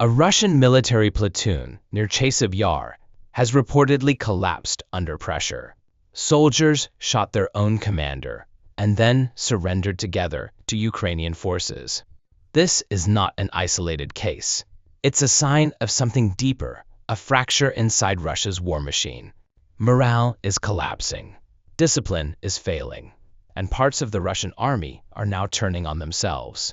A Russian military platoon near Chasiv Yar has reportedly collapsed under pressure. Soldiers shot their own commander and then surrendered together to Ukrainian forces. This is not an isolated case. It's a sign of something deeper, a fracture inside Russia's war machine. Morale is collapsing, discipline is failing, and parts of the Russian army are now turning on themselves.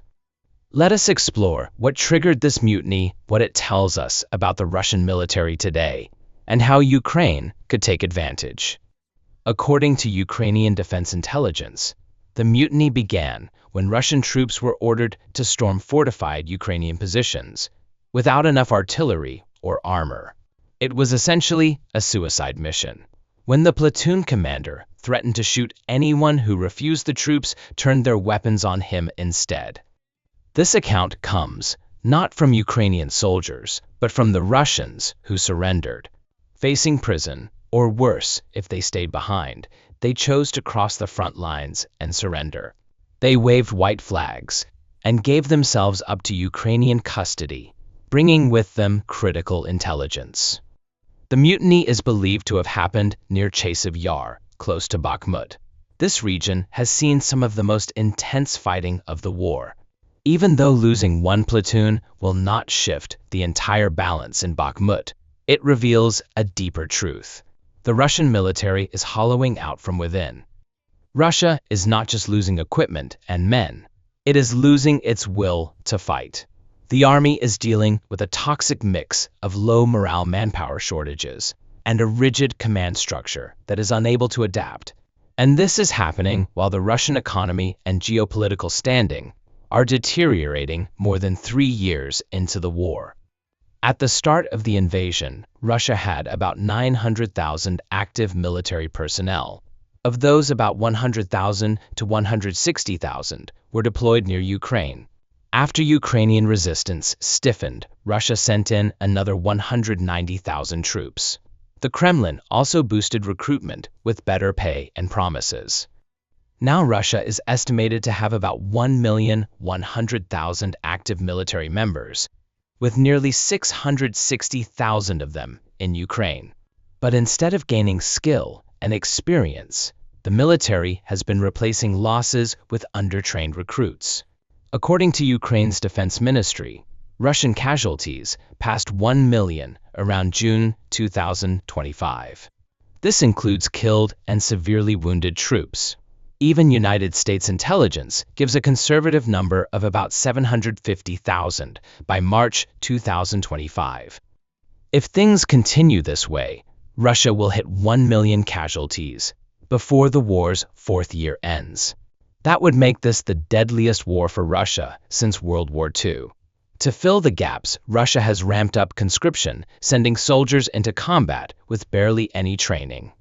Let us explore what triggered this mutiny, what it tells us about the Russian military today, and how Ukraine could take advantage. According to Ukrainian Defense Intelligence, the mutiny began when Russian troops were ordered to storm fortified Ukrainian positions without enough artillery or armor. It was essentially a suicide mission. When the platoon commander threatened to shoot anyone who refused, the troops turned their weapons on him instead. This account comes not from Ukrainian soldiers, but from the Russians who surrendered. Facing prison, or worse if they stayed behind, they chose to cross the front lines and surrender. They waved white flags and gave themselves up to Ukrainian custody, bringing with them critical intelligence. The mutiny is believed to have happened near Chasiv Yar, close to Bakhmut. This region has seen some of the most intense fighting of the war. Even though losing one platoon will not shift the entire balance in Bakhmut, it reveals a deeper truth. The Russian military is hollowing out from within. Russia is not just losing equipment and men, it is losing its will to fight. The army is dealing with a toxic mix of low morale, manpower shortages, and a rigid command structure that is unable to adapt. And this is happening while the Russian economy and geopolitical standing are deteriorating more than 3 years into the war. At the start of the invasion, Russia had about 900,000 active military personnel. Of those, about 100,000 to 160,000 were deployed near Ukraine. After Ukrainian resistance stiffened, Russia sent in another 190,000 troops. The Kremlin also boosted recruitment with better pay and promises. Now Russia is estimated to have about 1,100,000 active military members, with nearly 660,000 of them in Ukraine. But instead of gaining skill and experience, the military has been replacing losses with undertrained recruits. According to Ukraine's defense ministry, Russian casualties passed 1 million around June 2025. This includes killed and severely wounded troops. Even United States intelligence gives a conservative number of about 750,000 by March 2025. If things continue this way, Russia will hit 1 million casualties before the war's 4th year ends. That would make this the deadliest war for Russia since World War II. To fill the gaps, Russia has ramped up conscription, sending soldiers into combat with barely any training.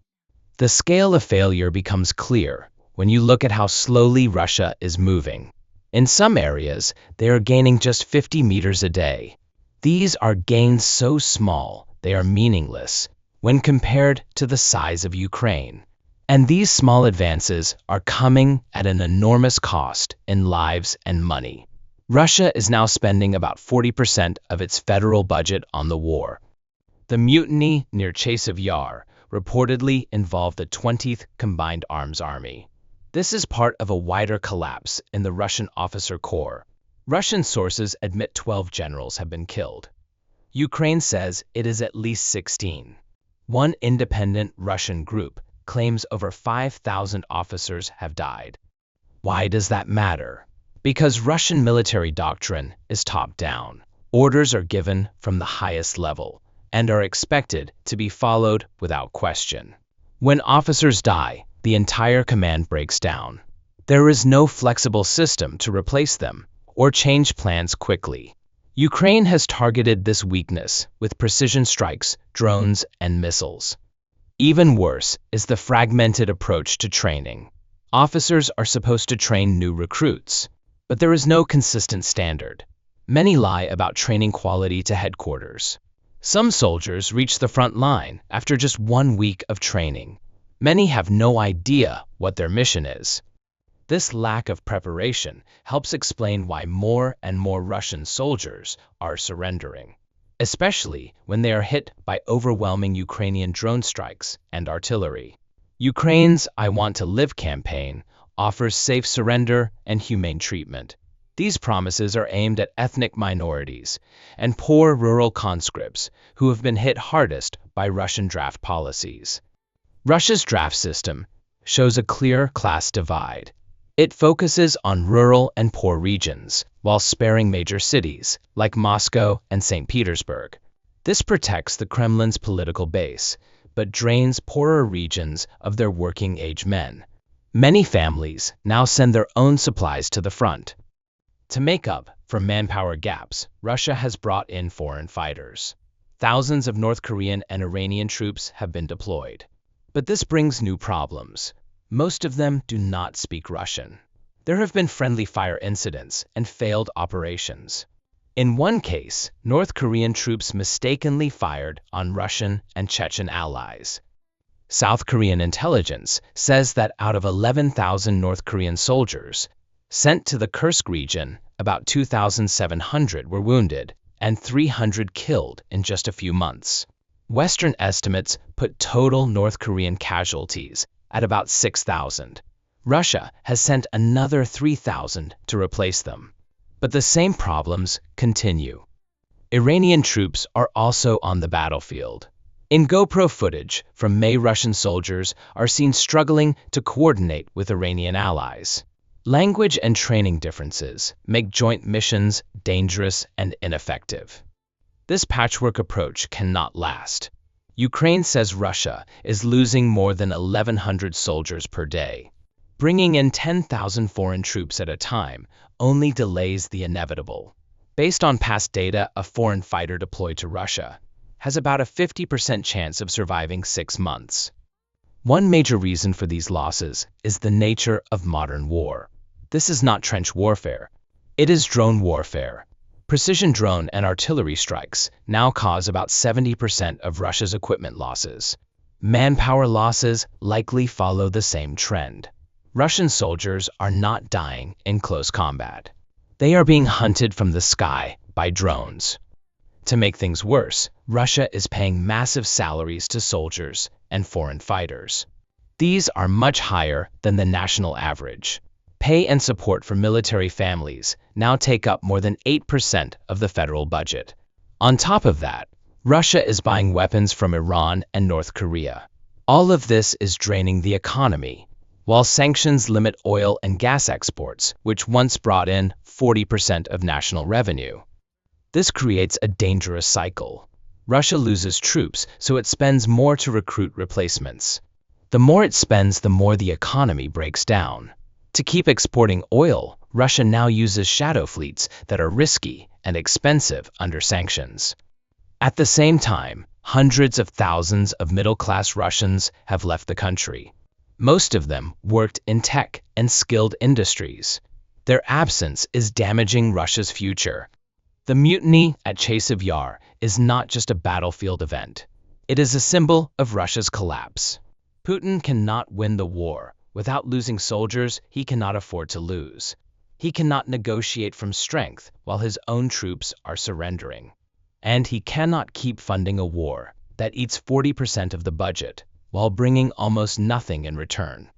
The scale of failure becomes clear when you look at how slowly Russia is moving. In some areas, they are gaining just 50 meters a day. These are gains so small, they are meaningless when compared to the size of Ukraine. And these small advances are coming at an enormous cost in lives and money. Russia is now spending about 40% of its federal budget on the war. The mutiny near Chasiv Yar reportedly involved the 20th Combined Arms Army. This is part of a wider collapse in the Russian officer corps. Russian sources admit 12 generals have been killed. Ukraine says it is at least 16. One independent Russian group claims over 5,000 officers have died. Why does that matter? Because Russian military doctrine is top-down. Orders are given from the highest level and are expected to be followed without question. When officers die, the entire command breaks down. There is no flexible system to replace them or change plans quickly. Ukraine has targeted this weakness with precision strikes, drones, and missiles. Even worse is the fragmented approach to training. Officers are supposed to train new recruits, but there is no consistent standard. Many lie about training quality to headquarters. Some soldiers reach the front line after just 1 week of training. Many have no idea what their mission is. This lack of preparation helps explain why more and more Russian soldiers are surrendering, especially when they are hit by overwhelming Ukrainian drone strikes and artillery. Ukraine's I Want to Live campaign offers safe surrender and humane treatment. These promises are aimed at ethnic minorities and poor rural conscripts who have been hit hardest by Russian draft policies. Russia's draft system shows a clear class divide. It focuses on rural and poor regions, while sparing major cities like Moscow and St. Petersburg. This protects the Kremlin's political base, but drains poorer regions of their working-age men. Many families now send their own supplies to the front. To make up for manpower gaps, Russia has brought in foreign fighters. Thousands of North Korean and Iranian troops have been deployed. But this brings new problems. Most of them do not speak Russian. There have been friendly fire incidents and failed operations. In one case, North Korean troops mistakenly fired on Russian and Chechen allies. South Korean intelligence says that out of 11,000 North Korean soldiers sent to the Kursk region, about 2,700 were wounded and 300 killed in just a few months. Western estimates put total North Korean casualties at about 6,000. Russia has sent another 3,000 to replace them. But the same problems continue. Iranian troops are also on the battlefield. In GoPro footage from May, Russian soldiers are seen struggling to coordinate with Iranian allies. Language and training differences make joint missions dangerous and ineffective. This patchwork approach cannot last. Ukraine says Russia is losing more than 1,100 soldiers per day. Bringing in 10,000 foreign troops at a time only delays the inevitable. Based on past data, a foreign fighter deployed to Russia has about a 50% chance of surviving 6 months. One major reason for these losses is the nature of modern war. This is not trench warfare. It is drone warfare. Precision drone and artillery strikes now cause about 70% of Russia's equipment losses. Manpower losses likely follow the same trend. Russian soldiers are not dying in close combat. They are being hunted from the sky by drones. To make things worse, Russia is paying massive salaries to soldiers and foreign fighters. These are much higher than the national average. Pay and support for military families now take up more than 8% of the federal budget. On top of that, Russia is buying weapons from Iran and North Korea. All of this is draining the economy, while sanctions limit oil and gas exports, which once brought in 40% of national revenue. This creates a dangerous cycle. Russia loses troops, so it spends more to recruit replacements. The more it spends, the more the economy breaks down. To keep exporting oil, Russia now uses shadow fleets that are risky and expensive under sanctions. At the same time, hundreds of thousands of middle-class Russians have left the country. Most of them worked in tech and skilled industries. Their absence is damaging Russia's future. The mutiny at Chasiv Yar is not just a battlefield event. It is a symbol of Russia's collapse. Putin cannot win the war. Without losing soldiers, he cannot afford to lose. He cannot negotiate from strength while his own troops are surrendering. And he cannot keep funding a war that eats 40% of the budget while bringing almost nothing in return.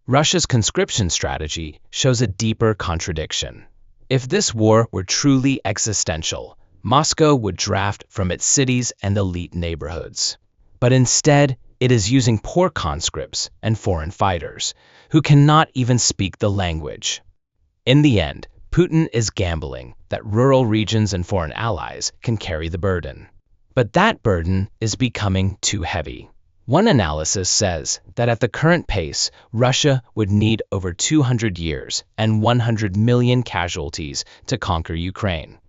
Russia's conscription strategy shows a deeper contradiction. If this war were truly existential, Moscow would draft from its cities and elite neighborhoods. But instead, it is using poor conscripts and foreign fighters who cannot even speak the language. In the end, Putin is gambling that rural regions and foreign allies can carry the burden. But that burden is becoming too heavy. One analysis says that at the current pace, Russia would need over 200 years and 100 million casualties to conquer Ukraine.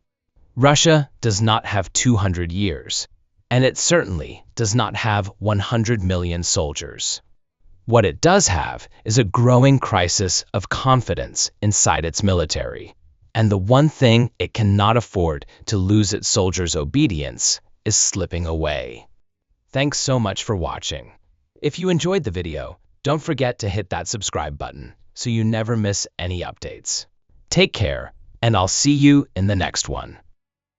Russia does not have 200 years. And it certainly does not have 100 million soldiers. What it does have is a growing crisis of confidence inside its military. And the one thing it cannot afford to lose its soldiers' obedience is slipping away. Thanks so much for watching. If you enjoyed the video, don't forget to hit that subscribe button so you never miss any updates. Take care, and I'll see you in the next one.